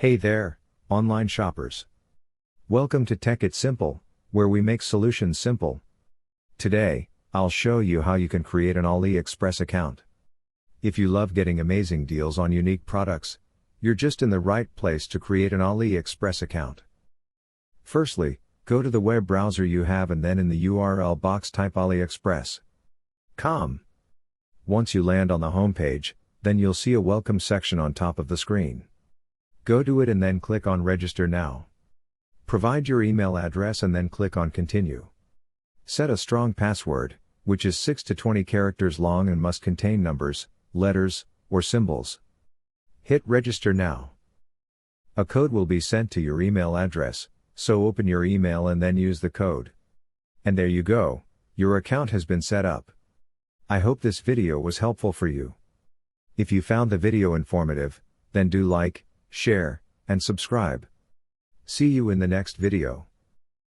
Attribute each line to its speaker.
Speaker 1: Hey there, online shoppers. Welcome to Tech It Simple, where we make solutions simple. Today, I'll show you how you can create an AliExpress account. If you love getting amazing deals on unique products, you're just in the right place to create an AliExpress account. Firstly, go to the web browser you have and then in the URL box type aliexpress.com. Once you land on the homepage, then you'll see a welcome section on top of the screen. Go to it and then click on Register Now. Provide your email address and then click on Continue. Set a strong password, which is 6 to 20 characters long and must contain numbers, letters, or symbols. Hit Register Now. A code will be sent to your email address, so open your email and then use the code. And there you go, your account has been set up. I hope this video was helpful for you. If you found the video informative, then do like, share, and subscribe. See you in the next video.